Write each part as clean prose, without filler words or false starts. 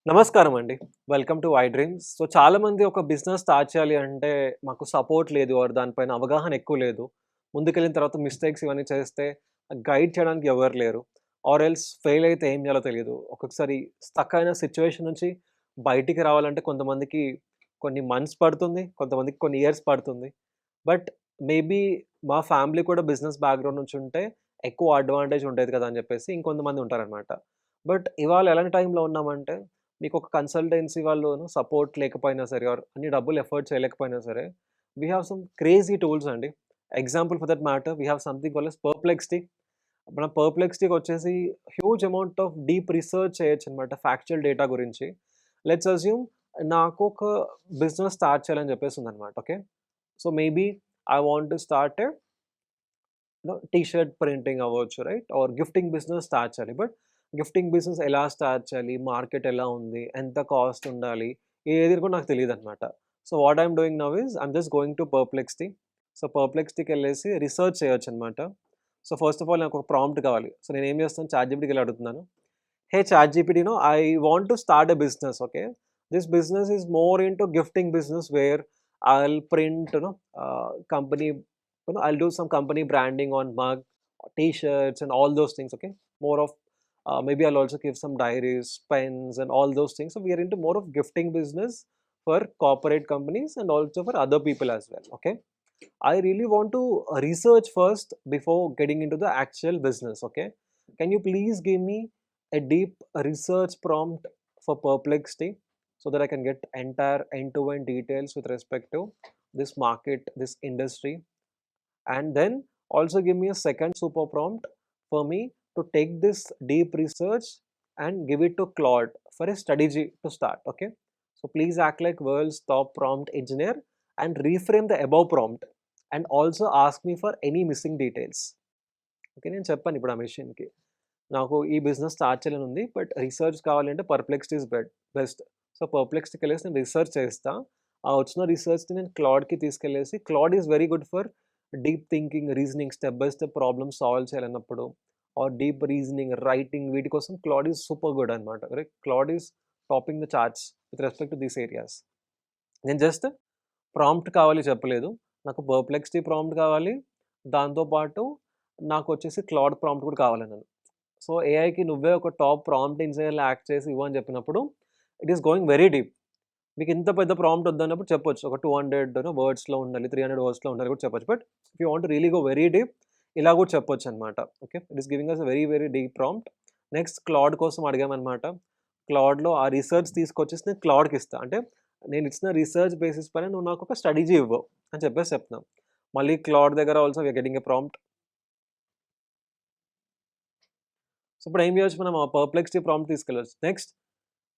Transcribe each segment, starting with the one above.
నమస్కారం అండి. Welcome to I dreams. So, చాలామంది ఒక బిజినెస్ స్టార్ట్ చేయాలి అంటే మాకు సపోర్ట్ లేదు ఆర్ దానిపైన అవగాహన ఎక్కువ లేదు. ముందుకెళ్ళిన తర్వాత మిస్టేక్స్ ఇవన్నీ చేస్తే గైడ్ చేయడానికి ఎవరు లేరు. ఆర్ ఎల్స్ ఫెయిల్ అయితే ఏం చేయాలో తెలీదు. ఒక్కొక్కసారి స్టక్ అయిన సిట్యుయేషన్ నుంచి బయటికి రావాలంటే కొంతమందికి కొన్ని మంత్స్ పడుతుంది. కొంతమందికి కొన్ని ఇయర్స్ పడుతుంది. బట్ మేబీ మా ఫ్యామిలీ కూడా బిజినెస్ బ్యాక్‌గ్రౌండ్ నుంచి ఉంటే ఎక్కువ అడ్వాంటేజ్ ఉండేది కదా! అని చెప్పేసి ఇంకొంతమంది ఉంటారనమాట. బట్ ఇవాళ ఎలాంటి టైంలో ఉన్నామంటే మీకొక కన్సల్టెన్సీ వాళ్ళును సపోర్ట్ లేకపోయినా సరే ఆర్ అన్ని డబ్బులు ఎఫర్ట్ చేయలేకపోయినా సరే, we have some crazy tools అండి. Example for that matter we have something called as Perplexity. మన పర్ప్లెక్సిటీకొచ్చేసి huge amount of deep research చేయొచ్చనమాట ఫ్యాక్చువల్ డేటా గురించి. లెట్స్ అస్యూమ్ నాకొక బిజినెస్ స్టార్ట్ చేయాలని చెప్పేసి ఉందనమాట. Okay. So, maybe I want to start T shirt printing అవ్వచ్చు right? Or gifting business start చేయాలి. బట్ గిఫ్టింగ్ బిజినెస్ ఎలా స్టార్ట్ చేయాలి? మార్కెట్ ఎలా ఉంది? ఎంత కాస్ట్ ఉండాలి? ఏది కూడా నాకు తెలీదనమాట. So, what I'm doing now is I'm just going to Perplexity. So, పర్ప్లెక్సిటీకెళ్ళేసి రిసర్చ్ చేయొచ్చనమాట. సో, ఫస్ట్ ఆఫ్ ఆల్ నాకొక ప్రాంప్ట్ కావాలి. సో, నేనేం చేస్తాను చాట్‌జీపీటీకెళ్ళి అడుగుతున్నాను. Hey ChatGPT, I want to start a business. Okay, this business is more into gifting business where I'll print, company, I'll do some company branding on mug, t-shirts, and all those things. Okay, more of maybe I'll also give some diaries, pens, and all those things. So we are into more of gifting business for corporate companies and also for other people as well. Okay, I really want to research first before getting into the actual business. Okay, can you please give me a deep research prompt for Perplexity so that I can get entire end-to-end details with respect to this market, this industry, and then also give me a second super prompt for me to take this deep research and give it to Claude for a strategy to start. Okay, so please act like world's top prompt engineer and reframe the above prompt and also ask me for any missing details. Okay. నేను చెప్పాను ఇప్పుడు ఆ మెషిన్‌కి. నాకు ఈ business start చేయాలని ఉంది. But research కావాలంటే Perplexity is best. So, పర్ప్లెక్సిటీకెళ్ళేసి నేను రీసెర్చ్ చేస్తా. ఆ వచ్చిన రిసర్చ్‌ని నేను క్లాడ్‌కి తీసుకెళ్ళేసి Claude is very good for deep thinking, reasoning, step by step problem solve చేయాలన్నప్పుడు ఆర్ డీప్ రీజనింగ్, రైటింగ్ వీటి కోసం క్లాడ్ ఈస్ సూపర్ గుడ్ అనమాట. Claude is topping the charts with respect to these areas. నేను just prompt కావాలి చెప్పలేదు. నాకు Perplexity prompt కావాలి. దాంతో పాటు నాకొచ్చేసి క్లాడ్ ప్రాంప్ట్ కూడా కావాలన్నాను. సో, ఏఐకి నువ్వే ఒక టాప్ ప్రాంప్ట్ ఇంజినీర్‌లా యాక్ట్ చేసి ఇవ్వు అని చెప్పినప్పుడు it is going very deep. మీకు ఇంత పెద్ద ప్రాంప్ట్ వద్దన్నప్పుడు చెప్పొచ్చు. ఒక 200 వర్డ్స్‌లో ఉండాలి, 300 వర్డ్స్‌లో ఉండాలి కూడా చెప్పొచ్చు. But if you want to really go very deep ఇలా కూడా చెప్పొచ్చనమాట. Okay. It is giving us a very, very deep prompt. Next Claude కోసం అడిగామనమాట. క్లాడ్‌లో ఆ రిసర్చ్ తీసుకొచ్చేసి నేను క్లాడ్‌కిస్తా. అంటే నేను ఇచ్చిన రిసర్చ్ బేసిస్ పైన నువ్వు నాకొక స్ట్రాటజీ ఇవ్వు అని చెప్పేసి చెప్తున్నా. మళ్ళీ క్లాడ్ దగ్గర also we are getting a prompt. So, ఇప్పుడు ఏం చేయొచ్చు మనం ఆ పర్ప్లెక్సిటీ ప్రాంప్ట్ తీసుకెళ్ళొచ్చు. Next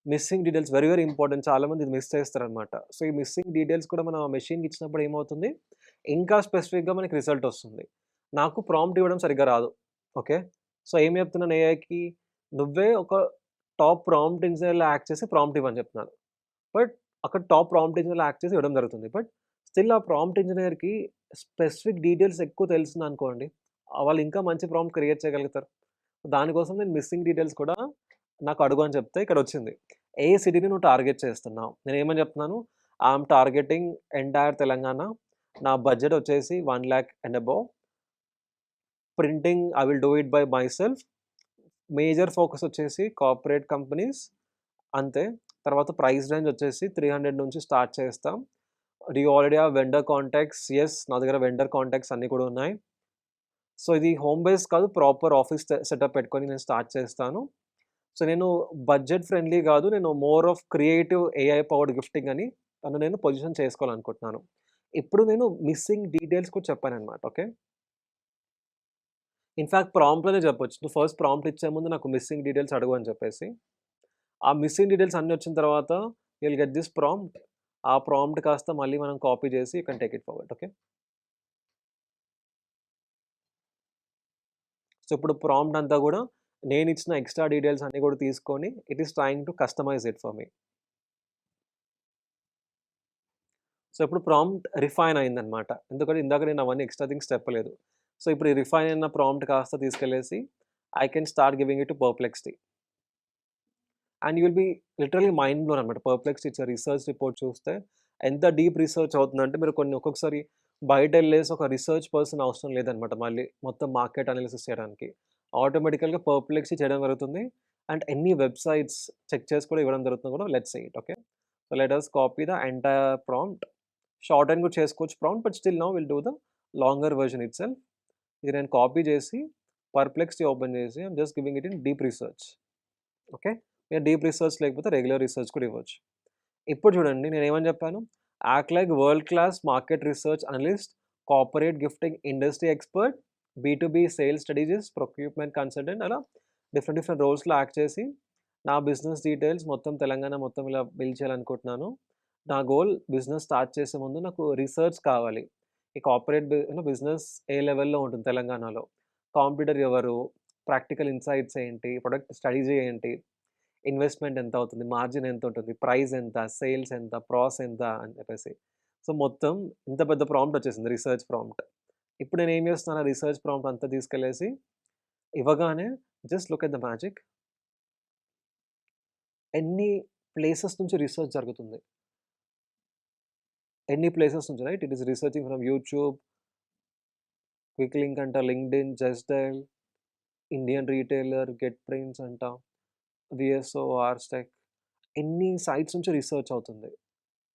missing details very, very important. చాలామంది ఇది మిస్ చేస్తారనమాట. సో, ఈ మిస్సింగ్ డీటెయిల్స్ కూడా మనం ఆ మెషిన్‌కి ఇచ్చినప్పుడు ఏమవుతుంది, ఇంకా స్పెసిఫిక్‌గా మనకి రిజల్ట్ వస్తుంది. నాకు ప్రాంప్ట్ ఇవ్వడం సరిగ్గా రాదు. ఓకే. సో, ఏం చెప్తున్నాను ఏఐకి, నువ్వే ఒక టాప్ ప్రాంప్ట్ ఇంజినీర్‌లా యాక్ట్ చేసి ప్రాంప్ట్ ఇవ్వని చెప్తున్నాను. బట్ అక్కడ టాప్ ప్రాంప్ట్ ఇంజినీర్‌లా యాక్ట్ చేసి ఇవ్వడం జరుగుతుంది. బట్ స్టిల్ ఆ ప్రాంప్ట్ ఇంజినీర్‌కి స్పెసిఫిక్ డీటెయిల్స్ ఎక్కువ తెలిసిందనుకోండి, వాళ్ళు ఇంకా మంచి ప్రాంప్ట్ క్రియేట్ చేయగలుగుతారు. దానికోసం నేను మిస్సింగ్ డీటెయిల్స్ కూడా నాకు అడుగు అని చెప్తే ఇక్కడొచ్చింది. ఏ సిటీని నువ్వు టార్గెట్ చేస్తున్నావు? నేనేమని చెప్తున్నాను, ఐయామ్ టార్గెటింగ్ ఎంటైర్ తెలంగాణ. నా బడ్జెట్ వచ్చేసి 1,00,000 and above. Printing I will do it by myself. Major focus వచ్చేసి కార్పొరేట్ కంపెనీస్ అంతే. తర్వాత ప్రైస్ రేంజ్ వచ్చేసి 300 నుంచి స్టార్ట్ చేస్తాం. Do you already have vendor contacts? Yes. నా దగ్గర వెండర్ కాంటాక్ట్స్ అన్నీ కూడా ఉన్నాయి. సో, ఇది హోమ్ బేస్ కాదు. ప్రాపర్ ఆఫీస్ సెటప్ పెట్టుకొని నేను స్టార్ట్ చేస్తాను. సో, నేను బడ్జెట్ ఫ్రెండ్లీ గాదు. నేను more of creative AI powered gifting అని నన్ను నేను పొజిషన్ చేసుకోవాలనుకుంటున్నాను. ఇప్పుడు నేను మిస్సింగ్ డీటెయిల్స్ కూడా చెప్పాననమాట. ఓకే. ఇన్‌ఫాక్ట్ ప్రాంప్ట్‌లోనే చెప్పొచ్చు. నువ్వు ఫస్ట్ ప్రాంప్ట్ ఇచ్చే ముందు నాకు మిస్సింగ్ డీటెయిల్స్ అడుగు అని చెప్పేసి. ఆ మిస్సింగ్ డీటెయిల్స్ అన్నీ వచ్చిన తర్వాత you will get this prompt. ఆ ప్రాంప్ట్ కాస్త మళ్ళీ మనం కాపీ చేసి you can take it forward. Okay. So, ఇప్పుడు ప్రాంప్ట్ అంతా గూడా నేనిచ్చిన ఎక్స్‌ట్రా డీటెయిల్స్ అన్నీ కూడా తీసుకొని it is trying to customise it for me. So, ఇప్పుడు ప్రాంప్ట్ రిఫైన్ అయిందనమాట. ఎందుకంటే ఇందాక నేను అవన్నీ ఎక్స్‌ట్రా థింగ్స్ చెప్పలేదు. సో, ఇప్పుడు ఈ రిఫైన్ అయిన ప్రాంప్ట్ కాస్త తీసుకెళ్ళేసి I can start giving it to Perplexity. And you will be literally mind blown అనమాట. పర్ప్లెక్సిటీ ఇచ్చే రిసర్చ్ రిపోర్ట్ చూస్తే ఎంత డీప్ రిసర్చ్ అవుతుందంటే మీరు ఒక్కొక్కసారి బయటెళ్ళేసి ఒక రిసర్చ్ పర్సన్ అవసరం లేదనమాట మళ్ళీ మొత్తం మార్కెట్ అనాలిసిస్ చేయడానికి. ఆటోమేటికల్‌గా పర్ప్లెక్సీ చేయడం జరుగుతుంది. అండ్ ఎన్ని వెబ్‌సైట్స్ చెక్ చేసి కూడా ఇవ్వడం జరుగుతుంది కూడా let's see it. Okay. So let us copy the entire prompt. Shorten కూడా చేసుకోవచ్చు prompt. But still now will do the longer version itself. ఇది నేను కాపీ చేసి పర్ప్లెక్సిటీ ఓపెన్ చేసి I am just giving it in deep research. Okay. మీరు deep research లేకపోతే regular research కూడా ఇవ్వచ్చు. ఇప్పుడు చూడండి నేనేమని చెప్పాను? Act like world class market research analyst, corporate gifting industry expert, బీ2బీ సేల్స్ స్ట్రాటజిస్ట్, ప్రొక్యూర్మెంట్ కన్సల్టెంట్ అలా డిఫరెంట్ డిఫరెంట్ రోల్స్‌లో యాక్ట్ చేసి నా బిజినెస్ డీటెయిల్స్ మొత్తం తెలంగాణ మొత్తం ఇలా బిల్డ్ చేయాలనుకుంటున్నాను. నా గోల్ బిజినెస్ స్టార్ట్ చేసే ముందు నాకు రిసర్చ్ కావాలి. ఈ కార్పొరేట్ బిజినెస్ ఏ లెవెల్‌లో ఉంటుంది తెలంగాణలో? కాంపిటీటర్ ఎవరు? ప్రాక్టికల్ ఇన్‌సైట్స్ ఏంటి? ప్రొడక్ట్ స్ట్రాటజీ ఏంటి? ఇన్వెస్ట్‌మెంట్ ఎంత అవుతుంది? మార్జిన్ ఎంత ఉంటుంది? ప్రైస్ ఎంత? సేల్స్ ఎంత? ప్రాస్ ఎంత? అని చెప్పేసి. సో, మొత్తం ఇంత పెద్ద ప్రాంప్ట్ వచ్చేసింది రిసర్చ్ ప్రాంప్ట్. ఇప్పుడు నేనేం చేస్తున్నాను ఆ రిసర్చ్ ప్రాంప్ట్ అంతా తీసుకెళ్ళేసి ఇవ్వగానే just look at the magic. ఎన్ని ప్లేసెస్ నుంచి రిసర్చ్ జరుగుతుంది. ఎన్ని ప్లేసెస్ నుంచి right? It is researching from YouTube, quick link అంట, LinkedIn, Justdial, Indian retailer, get prints అంట, విఎస్ఓ, ఆర్స్టెక్ ఎన్ని సైట్స్ నుంచి రిసర్చ్ అవుతుంది.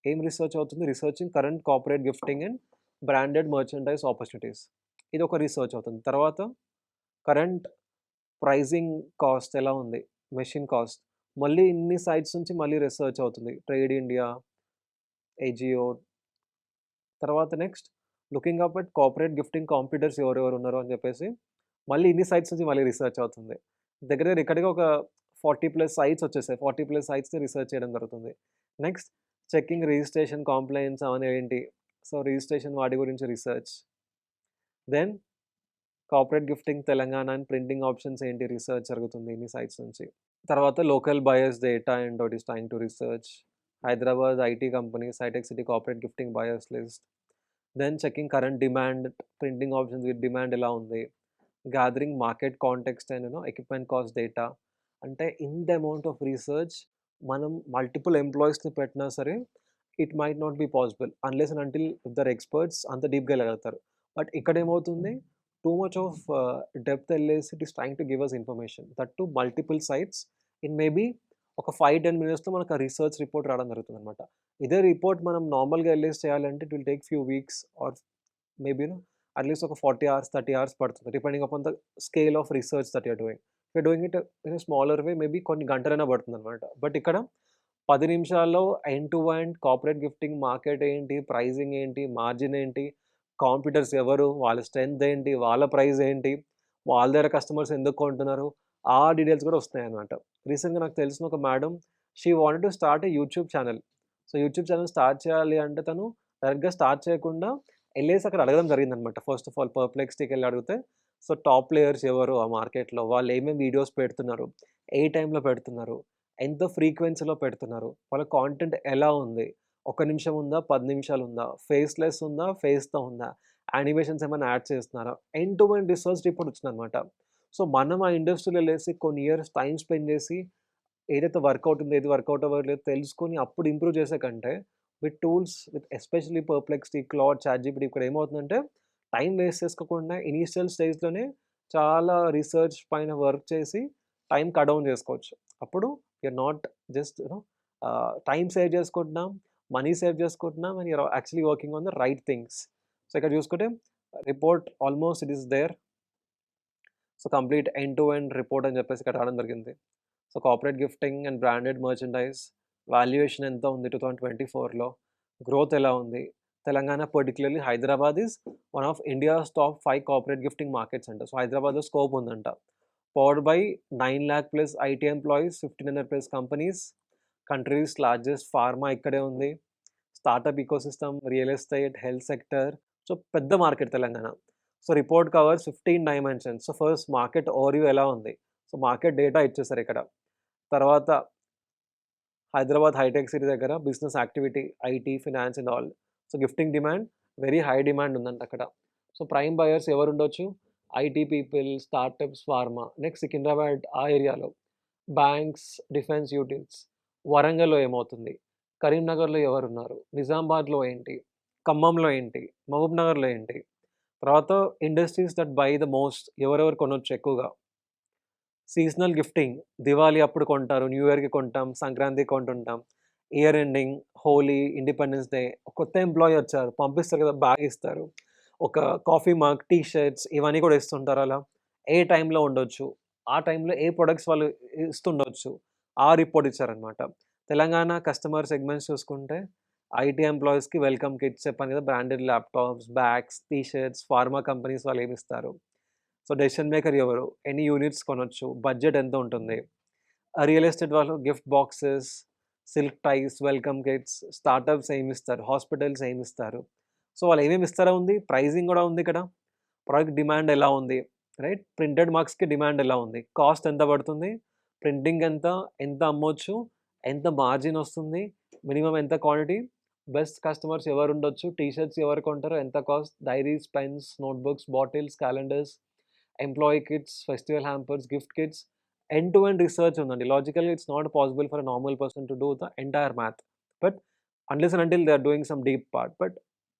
ఏం రిసర్చ్ అవుతుంది? Researching current corporate gifting and branded merchandise opportunities. ఇదొక రిసర్చ్ అవుతుంది. తర్వాత కరెంట్ ప్రైజింగ్ కాస్ట్ ఎలా ఉంది? Machine cost. మళ్ళీ ఇన్ని సైట్స్ నుంచి మళ్ళీ రిసర్చ్ అవుతుంది. Trade India, AJIO. తర్వాత next looking up at corporate gifting competitors ఎవరెవరు ఉన్నారో అని చెప్పేసి మళ్ళీ ఇన్ని సైట్స్ నుంచి మళ్ళీ రిసర్చ్ అవుతుంది. దగ్గర దగ్గర ఇక్కడికి ఒక 40+ సైట్స్ వచ్చేసాయి. 40+ సైట్స్‌ని రిసర్చ్ చేయడం జరుగుతుంది. నెక్స్ట్ చెకింగ్ రిజిస్ట్రేషన్, కాంప్లయన్స్ అవన్నీ ఏంటి? సో, రిజిస్ట్రేషన్ వాటి గురించి research. Then corporate gifting Telangana and printing options ఏంటి రిసర్చ్ జరుగుతుంది ఇన్ని సైట్స్ నుంచి. తర్వాత local buyers data and what is trying to research. Hyderabad IT companies, Hitech City corporate gifting buyers list. Then checking current demand, printing options with demand ఎలా ఉంది. Gathering market context and equipment cost data. అంటే in the amount of research మనం multiple ఎంప్లాయీస్‌ని పెట్టినా సరే it might not be possible unless and until if their experts అంత డీప్‌గా ఎళ్ళగలుగుతారు. బట్ ఇక్కడేమవుతుంది టూ మచ్ ఆఫ్ డెప్త్ ఎళ్ళేసి it is trying to give us information. That to multiple sites in maybe ఒక 5-10 మినిట్స్‌లో మనకు ఆ రిసర్చ్ రిపోర్ట్ రావడం జరుగుతుందనమాట. ఇదే రిపోర్ట్ మనం నార్మల్‌గా ఎళ్ళేసి చేయాలంటే it will take few weeks or maybe at least ఒక 40 అవర్స్, 30 అవర్స్ పడుతుంది. Depending upon the scale of research that you are doing. You are doing it in a smaller way maybe కొన్ని గంటలైనా పడుతుందనమాట. బట్ ఇక్కడ 10 నిమిషాల్లో end to end corporate gifting market ఏంటి? Pricing ఏంటి? Margin ఏంటి? కాంపిటీటర్స్ ఎవరు? వాళ్ళ స్ట్రెంత్ ఏంటి? వాళ్ళ ప్రైస్ ఏంటి? వాళ్ళ దగ్గర కస్టమర్స్ ఎందుకు కొంటున్నారు? ఆ డీటెయిల్స్ కూడా వస్తున్నాయన్నమాట. రీసెంట్‌గా నాకు తెలిసిన ఒక madam she wanted to start a YouTube channel. So, YouTube channel start చేయాలి అంటే తను డైరెక్ట్‌గా స్టార్ట్ చేయకుండా ఎళ్ళేసి అక్కడ అడగడం జరిగిందనమాట. ఫస్ట్ ఆఫ్ ఆల్ పర్ప్లెక్సిటీకెళ్ళి అడిగితే సో, టాప్ ప్లేయర్స్ ఎవరు ఆ మార్కెట్‌లో? వాళ్ళు ఏమేమి వీడియోస్ పెడుతున్నారు? ఏ టైంలో పెడుతున్నారు? ఎంత ఫ్రీక్వెన్సీలో పెడుతున్నారు? వాళ్ళ కాంటెంట్ ఎలా ఉంది? 1 నిమిషం ఉందా? 10 నిమిషాలుందా? ఫేస్‌లెస్ ఉందా? ఫేస్‌తో ఉందా? యానిమేషన్స్ ఏమైనా యాడ్ చేస్తున్నారా? End to end research report వచ్చిందనమాట. సో, మనం ఆ ఇండస్ట్రీలో ఎళ్ళేసి కొన్ని ఇయర్స్ టైమ్ స్పెండ్ చేసి ఏదైతే వర్కౌట్ ఉందో, ఏది వర్కౌట్ అవ్వట్లేదో తెలుసుకొని అప్పుడు ఇంప్రూవ్ చేసే కంటే with tools with especially Perplexity, Claude, ChatGPT ఇక్కడ ఏమవుతుందంటే టైం వేస్ట్ చేసుకోకుండా ఇనీషియల్ స్టేజ్‌లోనే చాలా రిసర్చ్ పైన వర్క్ చేసి టైం కట్ డౌన్ చేసుకోవచ్చు. అప్పుడు you are not just time save చేసుకుంటున్నాం, మనీ సేవ్ చేసుకుంటున్నాం and you are actually working on the right things. So, ఇక్కడ చూసుకుంటే report almost it is there. So, complete end to end report అని చెప్పేసి ఇక్కడ రావడం జరిగింది. So, corporate gifting and branded merchandise valuation ఎంత ఉంది 2024లో? గ్రోత్ ఎలా ఉంది? Telangana particularly Hyderabad is one of India's top 5 corporate gifting markets అంట. సో, హైదరాబాద్‌లో స్కోప్ ఉందంట. Powered by 9,00,000+ IT employees, 1,500+ companies, countries largest pharma ఇక్కడే ఉంది. Startup ecosystem, real estate, health sector. So, పెద్ద market Telangana. So, report covers 15 dimensions. So, first market overview ఎలా ఉంది? So, market data ఇచ్చేసారు ఇక్కడ. తర్వాత హైదరాబాద్ హైటెక్ సిటీ దగ్గర business activity, IT, finance and all. So, gifting demand very high demand ఉందంట అక్కడ. So, prime buyers ఎవరుండొచ్చు? IT people, startups, pharma. Next Secunderabad ఆ ఏరియాలో. Banks, defence units. వరంగల్‌లో ఏమవుతుంది? కరీంనగర్‌లో ఎవరున్నారు? నిజామాబాద్‌లో ఏంటి? ఖమ్మంలో ఏంటి? మహబూబ్‌నగర్‌లో ఏంటి? తర్వాత industries that by the most ఎవరెవరు కొనొచ్చు ఎక్కువగా? Seasonal gifting. దివాళీ అప్పుడు కొంటారు. న్యూ ఇయర్‌కి కొంటాం. సంక్రాంతికి కొంటుంటాం. Year ending, Holi, Independence Day కొత్త ఎంప్లాయీ వచ్చారు. పంపిస్తారు కదా! బ్యాగ్ ఇస్తారు. ఒక కాఫీ మగ్, టీ షర్ట్స్ ఇవన్నీ కూడా ఇస్తుంటారు అలా. ఏ టైంలో ఉండొచ్చు. ఆ టైంలో ఏ ప్రొడక్ట్స్ వాళ్ళు ఇస్తుండొచ్చు. ఆ రిపోర్ట్ ఇచ్చారనమాట. తెలంగాణ కస్టమర్ సెగ్మెంట్స్ చూసుకుంటే ఐటీ ఎంప్లాయీస్‌కి వెల్కమ్ కిట్స్ చెప్పాను కదా! Branded laptops, bags, T shirts, pharma companies వాళ్ళు ఏమిస్తారు. సో, డెసిషన్ మేకర్ ఎవరు? ఎన్ని యూనిట్స్ కొనొచ్చు? బడ్జెట్ ఎంత ఉంటుంది? రియల్ ఎస్టేట్ వాళ్ళు gift boxes, silk ties, welcome kits, startups ఏమిస్తారు? హాస్పిటల్స్ ఏమిస్తారు? సో, వాళ్ళు ఏమేమి ఇస్తారో ఉంది. ప్రైజింగ్ గూడా ఉంది ఇక్కడ. ప్రొడక్ట్ డిమాండ్ ఎలా ఉంది? రైట్? ప్రింటెడ్ మార్క్స్‌కి డిమాండ్ ఎలా ఉంది? కాస్ట్ ఎంత పడుతుంది? ప్రింటింగ్ ఎంత? ఎంత అమ్మొచ్చు? ఎంత మార్జిన్ వస్తుంది? మినిమమ్ ఎంత క్వాంటిటీ? బెస్ట్ కస్టమర్స్ ఎవరుండొచ్చు? టీ షర్ట్స్ ఎవరు కొంటారు? ఎంత cost? Diaries, pens, notebooks, bottles, calendars, employee kits, festival hampers, gift kits, end to end research ఉందండి. లాజికల్‌గా it's not possible for a normal person to do the entire math. But unless and until they are doing some deep part. But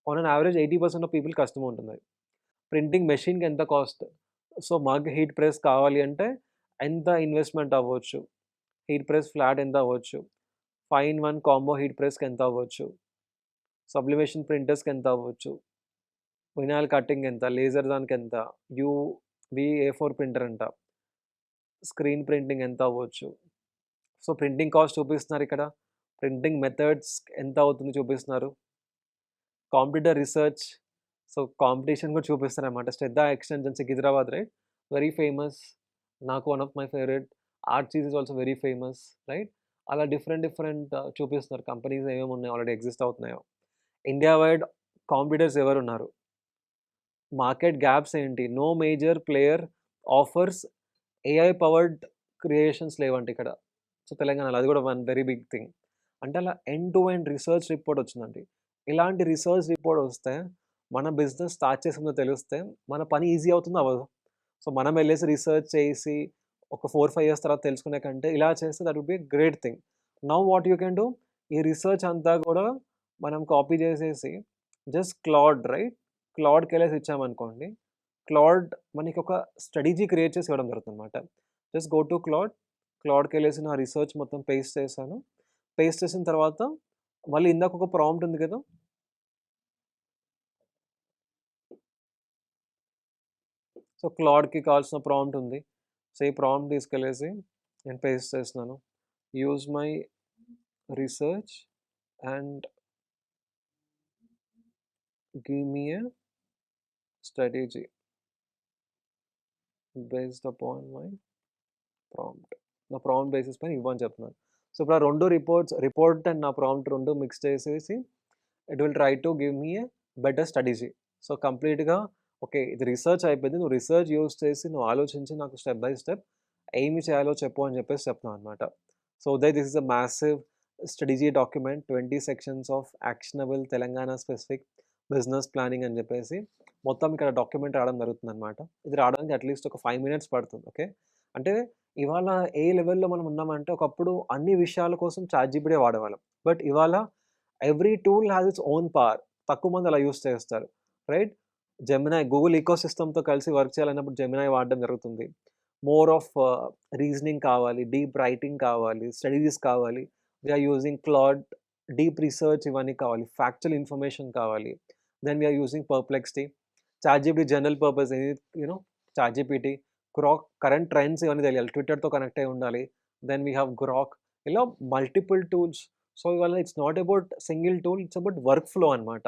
on an average 80% of people కష్టం ఉంటుంది. Printing మెషిన్‌కి ఎంత cost? So, mug heat press కావాలి అంటే ఎంత investment అవ్వచ్చు? Heat press flat ఎంత అవ్వచ్చు? 5 ఇన్ 1 కాంబో హీట్ ప్రెస్‌కి ఎంత అవ్వచ్చు? సబ్లిమేషన్ ప్రింటర్స్‌కి ఎంత అవ్వచ్చు? వినాయిల్ కటింగ్ ఎంత? లేజర్ దానికెంత? యూవీ ఏ4 ప్రింటర్ ఎంత? స్క్రీన్ ప్రింటింగ్ ఎంత అవ్వచ్చు? సో, ప్రింటింగ్ కాస్ట్ చూపిస్తున్నారిక్కడ. ప్రింటింగ్ మెథడ్స్ ఎంత అవుతుంది చూపిస్తున్నారు. Competitor research. సో, కాంపిటీషన్ కూడా చూపిస్తారనమాట. 'Shraddha extensions' Secunderabad right? Very famous. నాకు one of my favourite. Archies is also very famous right? అలా డిఫరెంట్ డిఫరెంట్ చూపిస్తున్నారు. కంపెనీస్ ఏమేమి ఉన్నాయి ఆల్రెడీ ఎగ్జిస్ట్ అవుతున్నాయో. ఇండియా వైడ్ కాంపిటీటర్స్ ఎవరున్నారు? మార్కెట్ గ్యాప్స్ ఏంటి? No major player offers AI powered creations లేవంట ఇక్కడ. సో, తెలంగాణలో అది కూడా వన్ వెరీ బిగ్ థింగ్. అంటే అలా end to end research report వచ్చిందండి. ఇలాంటి రిసర్చ్ రిపోర్ట్ వస్తే మన బిజినెస్ స్టార్ట్ చేసిందో తెలిస్తే మన పని ఈజీ అవుతుందో అవ్వదో? సో, మనం వెళ్ళేసి రిసర్చ్ చేసి ఒక 4, 5 ఇయర్స్ తర్వాత తెలుసుకునే కంటే ఇలా చేస్తే that would be great thing. Now what you can do ఈ రిసర్చ్ అంతా కూడా మనం కాపీ చేసేసి జస్ట్ క్లాడ్ రైట్? క్లాడ్‌కెళ్ళేసి ఇచ్చామనుకోండి. క్లాడ్ మనకొక స్ట్రాటజీ క్రియేట్ చేసి ఇవ్వడం జరుగుతుందనమాట. Just go to Claude. క్లాడ్‌కెళ్ళేసి నా రిసర్చ్ మొత్తం పేస్ట్ చేశాను. పేస్ట్ చేసిన తర్వాత మళ్ళీ ఇందాక ఒక ప్రాంప్ట్ ఉంది కదా! సో, క్లాడ్‌కి కావాల్సిన ప్రాంప్ట్ ఉంది. సో, ఈ ప్రాంప్ట్ తీసుకెళ్ళేసి నేను పేస్ట్ చేస్తున్నాను. Use my research and give me a strategy based upon my prompt. నా ప్రాంప్ట్ బేసిస్ పైన ఇవ్వని చెప్తున్నాను. సో, ఇప్పుడు ఆ 2 రిపోర్ట్ అండ్ నా ప్రాంప్ట్ 2 మిక్స్ చేసేసి it will try to give me a better strategy. So, కంప్లీట్‌గా ఓకే. ఇది రిసర్చ్ అయిపోయింది. నువ్వు రిసర్చ్ యూజ్ చేసి నువ్వు ఆలోచించి నాకు స్టెప్ బై స్టెప్ ఏమి చేయాలో చెప్పు అని చెప్పేసి చెప్తున్నాననమాట. So, Uday this is a massive strategy document 20 sections of actionable Telangana specific business planning అని చెప్పేసి మొత్తం ఇక్కడ డాక్యుమెంట్ రావడం జరుగుతుందనమాట. ఇది రావడానికి అట్‌లీస్ట్ ఒక 5 మినిట్స్ పడుతుంది. ఓకే. అంటే ఇవాళ ఏ లెవెల్‌లో మనం ఉన్నామంటే ఒకప్పుడు అన్ని విషయాల కోసం చాట్‌జీపీటీ వాడేవాళ్ళం. బట్ ఇవాళ every tool has its own power. తక్కువ మంది అలా యూజ్ చేస్తారు. రైట్? జెమినై గూగుల్ ఇకోసిస్టమ్‌తో కలిసి వర్క్ చేయాలన్నప్పుడు జెమినై వాడడం జరుగుతుంది. మోర్ ఆఫ్ రీజనింగ్ కావాలి, డీప్ రైటింగ్ కావాలి, స్టడీస్ కావాలి. We are using Claude, deep research ఇవన్నీ కావాలి. ఫ్యాక్చువల్ ఇన్ఫర్మేషన్ కావాలి. Then we are using Perplexity. ChatGPT general purpose you know ChatGPT, Grok current trends ఇవన్నీ తెలియాలి. ట్విట్టర్‌తో కనెక్ట్ అయ్యి ఉండాలి. దెన్ వి హావ్ గ్రాక్ ఇలా మల్టిపుల్ టూల్స్. సో, ఇవాళ it's not about single tool. It's about workflow అనమాట.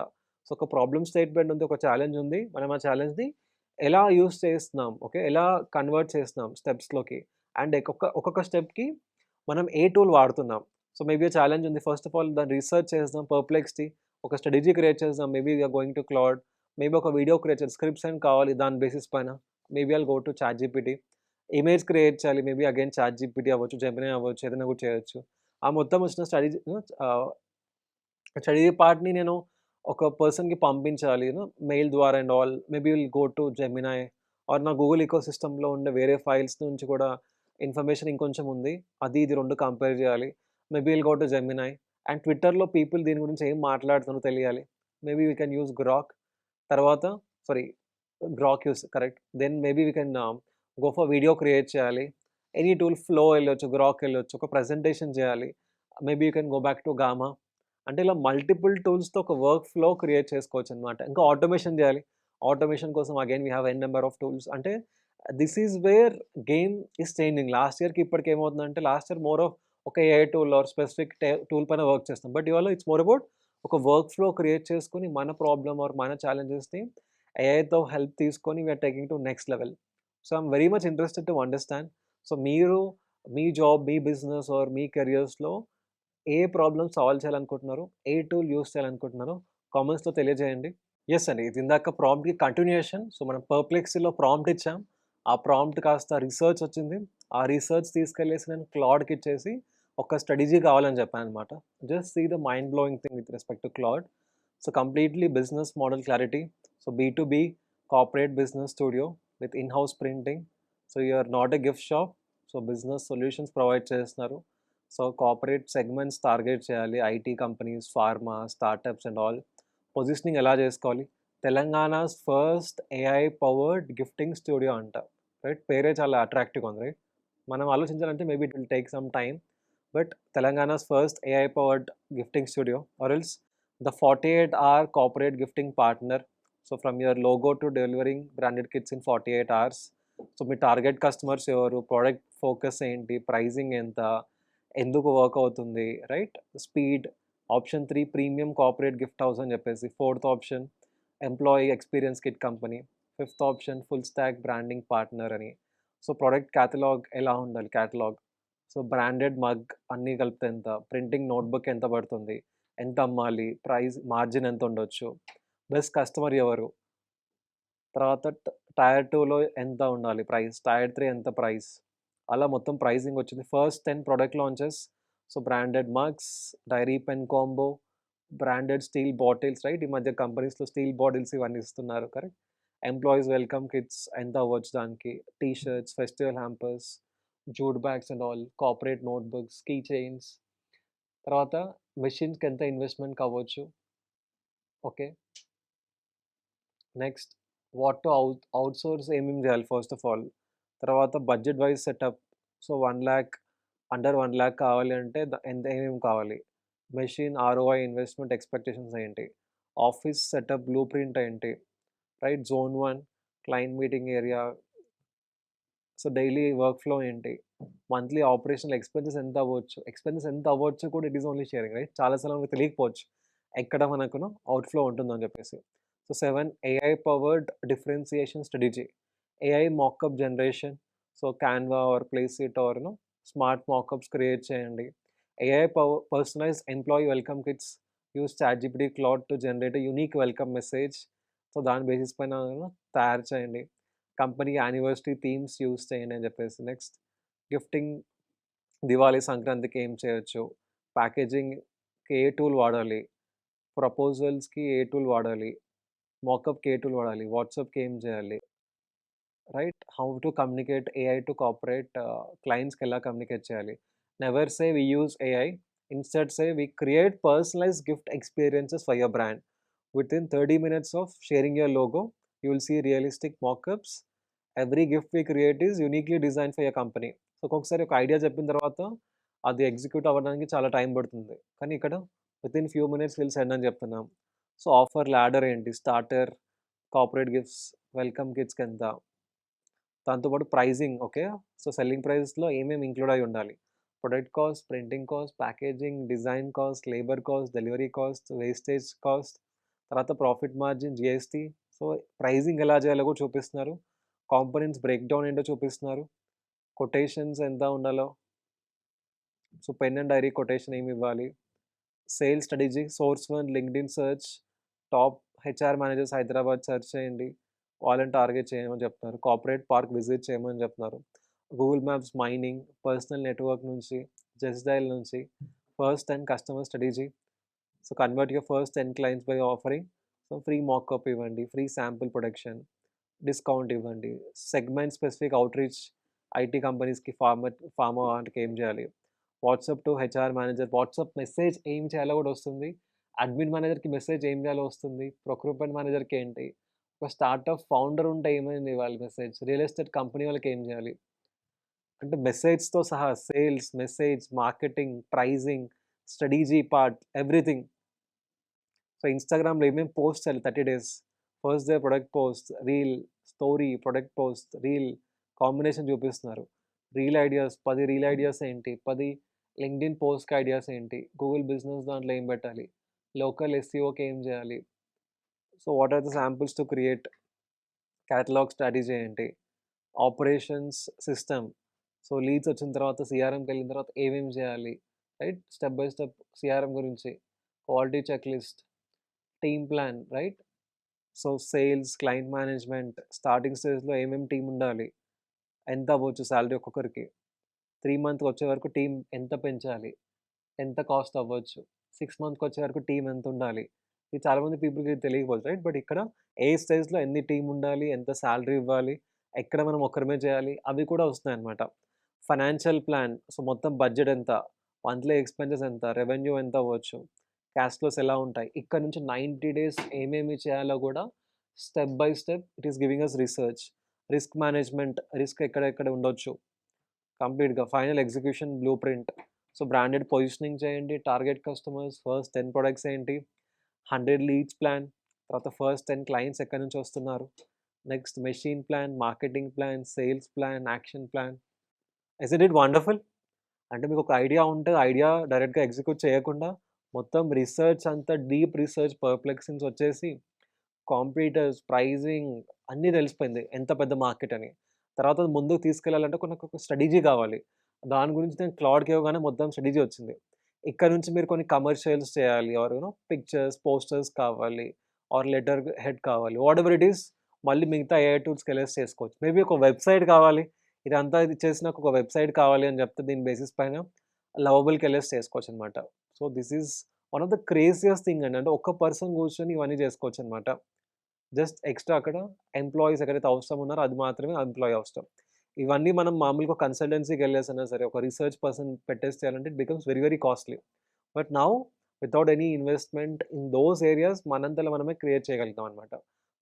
సో, ఒక ప్రాబ్లమ్ స్టేట్‌మెంట్ ఉంది. ఒక ఛాలెంజ్ ఉంది. మనం ఆ ఛాలెంజ్‌ని ఎలా యూజ్ చేస్తున్నాం? ఓకే. ఎలా కన్వర్ట్ చేస్తున్నాం స్టెప్స్‌లోకి? అండ్ ఒక్కొక్క స్టెప్‌కి మనం ఏ టూల్ వాడుతున్నాం? సో, మేబీ ఛాలెంజ్ ఉంది. ఫస్ట్ ఆఫ్ ఆల్ దాన్ని రిసర్చ్ చేద్దాం. పర్‌ప్లెక్సిటీ ఒక స్ట్రాటజీ క్రియేట్ చేద్దాం. Maybe we are going to Claude. Maybe ఒక వీడియో క్రియేట్ చేయాలి. స్క్రిప్ట్స్ అని కావాలి దాని బేసిస్ పైన. Maybe I'll go to ChatGPT. Image create చేయాలి. మేబీ అగైన్ చాట్‌జీపీటీ అవ్వచ్చు, జెమినీ అవ్వచ్చు. ఏదైనా కూడా చేయొచ్చు. ఆ మొత్తం వచ్చిన స్టడీ పార్ట్‌ని నేను ఒక పర్సన్‌కి పంపించాలి. మెయిల్ ద్వారా and all. Maybe will go to Gemini or నా గూగుల్ ఇకోసిస్టమ్‌లో ఉండే వేరే ఫైల్స్ నుంచి కూడా ఇన్ఫర్మేషన్ ఇంకొంచెం ఉంది. అది ఇది 2 కంపేర్ జేయాలి. Maybe will go to Gemini and ట్విట్టర్‌లో పీపుల్ దీని గురించి ఏం మాట్లాడుతున్నారో తెలియాలి. Maybe we can use Grok. తర్వాత sorry Grok use correct. Then maybe we can go for video create చేయాలి. ఎనీ టూల్ ఫ్లో ఎళ్ళొచ్చు, గ్రాక్ ఎళ్ళొచ్చు. ఒక ప్రెజెంటేషన్ చేయాలి. Maybe you can go back to Gamma. అంటే ఇలా మల్టిపుల్ టూల్స్‌తో ఒక వర్క్ ఫ్లో క్రియేట్ చేసుకోవచ్చనమాట. ఇంకా ఆటోమేషన్ జేయాలి. ఆటోమేషన్ కోసం again we have an number of tools. అంటే this is where game is changing. Last ఇయర్‌కి ఇప్పటికి ఏమవుతుందంటే లాస్ట్ ఇయర్ మోర్ ఆఫ్ ఒక AI tool or specific tool పైన వర్క్ చేస్తాం. బట్ ఇవాళ ఇట్స్ మోర్ అబౌట్ ఒక వర్క్ ఫ్లో క్రియేట్ చేసుకొని మన ప్రాబ్లమ్ ఆర్ మన ఛాలెంజెస్‌ని ఏఐతో హెల్ప్ తీసుకొని we are taking to next level. So, I am very much interested to understand. So, మీరు మీ జాబ్, మీ బిజినెస్ ఆర్ మీ కెరియర్స్‌లో ఏ ప్రాబ్లమ్ సాల్వ్ చేయాలనుకుంటున్నారో, ఏ టూల్ యూజ్ చేయాలనుకుంటున్నారో కామెంట్స్‌లో తెలియజేయండి. యెస్ అండి. ఇది ఇందాక ప్రాంప్ట్‌కి కంటిన్యూయేషన్. సో, మనం పర్‌ప్లెక్సీలో ప్రాంప్ట్ ఇచ్చాం. ఆ ప్రాంప్ట్ కాస్త రిసర్చ్ వచ్చింది. ఆ రిసర్చ్ తీసుకెళ్ళేసి నేను క్లాడ్‌కి ఇచ్చేసి ఒక స్ట్రాటజీ కావాలని చెప్పాననమాట. Just see the mind blowing thing with respect to Claude. So, completely business model clarity. So, బీ2బీ corporate business studio with in house printing. So, you are not a gift shop. So, business solutions provide చేస్తున్నారు. So, corporate segments target చేయాలి. IT companies, pharma, startups and all. Positioning ఎలా చేసుకోవాలి? తెలంగాణాస్ first AI powered gifting studio అంట. Right? పేరే చాలా అట్రాక్టివ్‌గా ఉంది. రైట్? మనం ఆలోచించాలంటే maybe it will take some time. But తెలంగాణాస్ first AI powered gifting studio or else the 48-hour corporate gifting partner. So, from your logo to delivering branded kits in 48 hours. So, మీ target customers ఎవరు? Product focus ఏంటి? Pricing ఎంత? ఎందుకు work అవుతుంది? Right? Speed. Option 3 premium corporate gift house అని చెప్పేసి. Fourth option employee experience kit company. Fifth option full stack branding partner అని. So, product catalogue ఎలా ఉండాలి? క్యాటలాగ్. సో, బ్రాండెడ్ మగ్ అన్నీ కలిపితే ఎంత? ప్రింటింగ్ నోట్‌బుక్ ఎంత పడుతుంది? ఎంత అమ్మాలి? ప్రైస్ మార్జిన్ ఎంత ఉండొచ్చు? బెస్ట్ కస్టమర్ ఎవరు? తర్వాత టైర్ 2లో ఎంత ఉండాలి ప్రైస్? టైర్ 3 ఎంత ప్రైస్? అలా మొత్తం ప్రైజింగ్ వచ్చింది. First 10 product launches. So, branded mugs, diary pen combo, branded steel bottles right? ఈ మధ్య కంపెనీస్‌లో స్టీల్ బాటిల్స్ ఇవన్నీ ఇస్తున్నారు కరెక్ట్? ఎంప్లాయీస్ వెల్కమ్ కిట్స్ ఎంత అవ్వచ్చు దానికి? T shirts, festival hampers, jute bags and all, corporate notebooks, key chains. తర్వాత మెషిన్స్‌కి ఎంత ఇన్వెస్ట్‌మెంట్ కావచ్చు? Okay. Next what to outsource ఏమేమి జేయాలి ఫస్ట్ ఆఫ్ ఆల్. తర్వాత budget wise setup. So, 1,00,000 under 1,00,000 కావాలి అంటే ఎంత ఏమేమి కావాలి? మెషిన్ ఆర్‌ఓఐ ఇన్వెస్ట్‌మెంట్ ఎక్స్‌పెక్టేషన్స్ ఏంటి? ఆఫీస్ సెటప్ బ్లూ ప్రింట్ ఏంటి? Right? Zone 1 client meeting area. So, daily workflow ఏంటి? మంత్లీ ఆపరేషనల్ ఎక్స్‌పెన్సెస్ ఎంత అవ్వచ్చు? ఎక్స్‌పెన్సెస్ ఎంత అవ్వచ్చు కూడా it is only sharing right? చాలా సార్లు మనకు తెలియకపోవచ్చు. ఎక్కడ మనకును అవుట్‌ఫ్లో ఉంటుందని చెప్పేసి. So, 7 AI powered differentiation strategy. AI mockup generation. So, Canva or Placeit or smart mockups create చేయండి. AI personalised employee welcome kits. Use ChatGPT Claude to generate a unique welcome message. So, దాని basis పైన తయారు చేయండి. Company anniversary themes use చేయండి అని చెప్పేసి. Next gifting Diwali, సంక్రాంతికి ఏం చేయొచ్చు? ప్యాకేజింగ్‌కి ఏ టూల్ వాడాలి? ప్రపోజల్స్‌కి ఏ టూల్ వాడాలి? మాకప్‌కి ఏ టూల్ వాడాలి? వాట్సాప్‌కి ఏం చేయాలి? Right? How to communicate AI to corporate క్లయింట్స్‌కి ఎలా కమ్యూనికేట్ చేయాలి? Never say we use AI. Instead say we create personalised gift experiences for your brand. Within 30 minutes of sharing your logo, you will see realistic mockups. Every gift we create is uniquely designed for your company. So, ఒక్కొక్కసారి ఒక idea చెప్పిన తర్వాత అది execute అవ్వడానికి చాలా time పడుతుంది. కానీ ఇక్కడ within few minutes will send అని చెప్తున్నాం. సో, ఆఫర్ లాడర్ ఏంటి? స్టార్టర్, కార్పొరేట్ గిఫ్ట్స్, వెల్కమ్ కిట్స్‌కి ఎంత? దాంతో పాటు ప్రైజింగ్ ఓకే. సో, సెల్లింగ్ ప్రైస్‌లో ఏమేమి ఇంక్లూడ్ అయ్యి ఉండాలి? Product cost, printing cost, packaging, design cost, labour cost, delivery cost, wastage cost, తర్వాత profit margin, GST. So, pricing ఎలా చేయాలో కూడా చూపిస్తున్నారు. కాంపోనెంట్స్ బ్రేక్‌డౌన్ ఏంటో చూపిస్తున్నారు. కొటేషన్స్ ఎంత ఉండాలో. So, pen and diary quotation ఏమి ఇవ్వాలి? Sales strategy, source one, LinkedIn search, top HR managers Hyderabad search చేయండి. వాళ్ళని టార్గెట్ చేయమని చెప్తున్నారు. కార్పొరేట్ పార్క్ విజిట్ చేయమని చెప్తున్నారు. Google Maps mining, personal network నుంచి, జస్ట్ డయల్ నుంచి, first 10 customer strategy. So, convert your first 10 clients by offering. So, free mockup ఇవ్వండి. Free sample production, discount ఇవ్వండి. సెగ్మెంట్ స్పెసిఫిక్ అవుట్‌రీచ్ ఐటీ కంపెనీస్‌కి, pharma వాటికి ఏం చేయాలి? WhatsApp to HR manager, WhatsApp message ఏం చేయాలో కూడా వస్తుంది. అడ్మిన్ మేనేజర్‌కి మెసేజ్ ఏం చేయాలో వస్తుంది. ప్రొక్యూర్‌మెంట్ మేనేజర్‌కి ఏంటి? ఒక స్టార్టప్ ఫౌండర్ ఉంటే ఏమైంది వాళ్ళ మెసేజ్? రియల్ ఎస్టేట్ కంపెనీ వాళ్ళకి ఏం చేయాలి? అంటే మెసేజ్‌తో సహా sales, message, marketing, pricing, strategy part everything. So, ఇన్‌స్టాగ్రామ్‌లో ఏమేమి పోస్ట్ చేయాలి 30 days. First day product post, reel, story, product post, reel combination చూపిస్తున్నారు. రీల్ ఐడియాస్ 10 రీల్ ఐడియాస్ ఏంటి? 10 లింక్డ్ఇన్ పోస్ట్‌కి ఐడియాస్ ఏంటి? గూగుల్ బిజినెస్ దాంట్లో ఏం పెట్టాలి? లోకల్ ఎస్‌సిఓకి ఏం చేయాలి? So, what are the samples to create? Catalogue strategy ఏంటి? Operations system. సో, లీడ్స్ వచ్చిన తర్వాత సీఆర్ఎంకెళ్ళిన తర్వాత ఏమేమి చేయాలి? Right? Step by step CRM గురించి, quality check list, team plan, right? So, sales, client management, starting స్టేజ్‌లో ఏమేమి టీమ్ ఉండాలి? ఎంత అవ్వచ్చు సాలరీ ఒక్కొక్కరికి? 3 మంత్‌కి వచ్చే వరకు టీమ్ ఎంత పెంచాలి? ఎంత కాస్ట్ అవ్వచ్చు? 6 మంత్‌కి వచ్చే వరకు టీమ్ ఎంత ఉండాలి? ఇది చాలామంది పీపుల్‌కి తెలియకపోవచ్చు, రైట్? బట్ ఇక్కడ ఏ స్టేజ్‌లో ఎన్ని టీమ్ ఉండాలి? ఎంత సాలరీ ఇవ్వాలి? ఎక్కడ మనం ఒక్కరమే చేయాలి? అవి కూడా వస్తున్నాయన్నమాట. Financial plan. సో, మొత్తం బడ్జెట్ ఎంత? మంత్లీ ఎక్స్‌పెన్సెస్ ఎంత? రెవెన్యూ ఎంత అవ్వచ్చు? క్యాష్ ఫ్లోస్ ఎలా ఉంటాయి? ఇక్కడ నుంచి 90 డేస్ ఏమేమి చేయాలో కూడా step by step it is giving us research. Risk management, risk ఎక్కడెక్కడ ఉండొచ్చు కంప్లీట్‌గా. Final execution blueprint. So, branded positioning చేయండి. టార్గెట్ కస్టమర్స్, ఫస్ట్ 10 ప్రొడక్ట్స్ ఏంటి? 100 లీడ్స్ ప్లాన్. తర్వాత ఫస్ట్ 10 క్లయింట్స్ ఎక్కడి నుంచి వస్తున్నారు? Next machine plan, marketing plan, sales plan, action plan. Isn't it wonderful? అంటే మీకు ఒక ఐడియా ఉంటే ఐడియా డైరెక్ట్‌గా ఎగ్జిక్యూట్ చేయకుండా మొత్తం రిసర్చ్ అంతా డీప్ రిసర్చ్ పర్ప్లెక్సింగ్స్ వచ్చేసి కాంపిటీటర్స్, ప్రైజింగ్ అన్నీ తెలిసిపోయింది. ఎంత పెద్ద మార్కెట్ అని. తర్వాత అది ముందుకు తీసుకెళ్ళాలంటే మనకొక స్ట్రాటజీ కావాలి. దాని గురించి నేను క్లౌడ్‌కి ఇవ్వగానే మొత్తం స్ట్రాటజీ వచ్చింది. ఇక్కడ నుంచి మీరు కొన్ని కమర్షియల్స్ చేయాలి ఆర్ పిక్చర్స్, పోస్టర్స్ కావాలి ఆర్ లెటర్ హెడ్ కావాలి. వాటెవర్ ఇట్ ఈస్ మళ్ళీ మిగతా ఏఐ టూల్స్‌కెళ్ళేసి చేసుకోవచ్చు. మేబీ ఒక వెబ్‌సైట్ కావాలి. ఇదంతా ఇది చేసి నాకు ఒక వెబ్‌సైట్ కావాలి అని చెప్తే దీని బేసిస్ పైన లవబుల్‌కెళ్ళేసి చేసుకోవచ్చనమాట. So, this is one of the craziest thing అండి. అంటే ఒక్క పర్సన్ కూర్చొని ఇవన్నీ చేసుకోవచ్చనమాట. జస్ట్ ఎక్స్‌ట్రా అక్కడ ఎంప్లాయీస్ ఎక్కడైతే అవసరం ఉన్నారో అది మాత్రమే ఎంప్లాయీ అవసరం. ఇవన్నీ మనం మామూలుగా కన్సల్టెన్సీకెళ్ళేసైనా సరే ఒక రిసర్చ్ పర్సన్ పెట్టేసి చేయాలంటే it becomes very very costly. But now without any investment in those areas మనంతలో మనమే క్రియేట్ చేయగలుగుతాం అనమాట.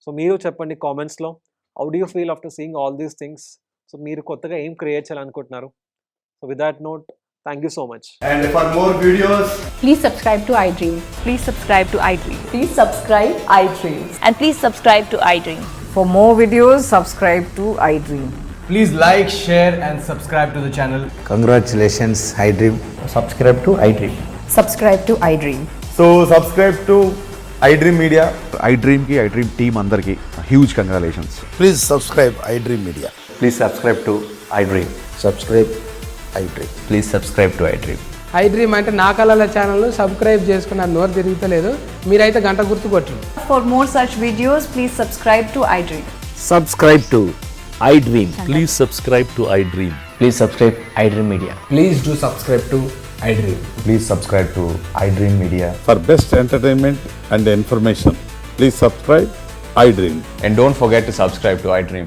సో, మీరు చెప్పండి కామెంట్స్‌లో how do you feel after seeing all these things? So, మీరు కొత్తగా ఏం క్రియేట్ చేయాలనుకుంటున్నారు? So, with that note thank you so much. And for more videos, Please subscribe to iDream. Please subscribe to iDream. Please subscribe iDream. And please subscribe to iDream. For more videos, subscribe to iDream. please like, share and subscribe to the channel. Congratulations, iDream. Subscribe to iDream. Subscribe to iDream. So subscribe to iDream Media. iDream ki iDream team అందరికి huge congratulations. Please subscribe iDream Media. Please subscribe to iDream. Subscribe iDream. Please subscribe to iDream. iDream అంటే నా కళల channel subscribe చేసుకున్న నోరు తిరుగుతలేదు. మీరైతే గంట గుర్తు కొట్టండి. For more such videos, please subscribe to iDream. Subscribe to iDream. Please subscribe to iDream. Please subscribe iDream Media. Please do subscribe to iDream. Please subscribe to iDream Media. For best entertainment and information, please subscribe iDream. And don't forget to subscribe to iDream.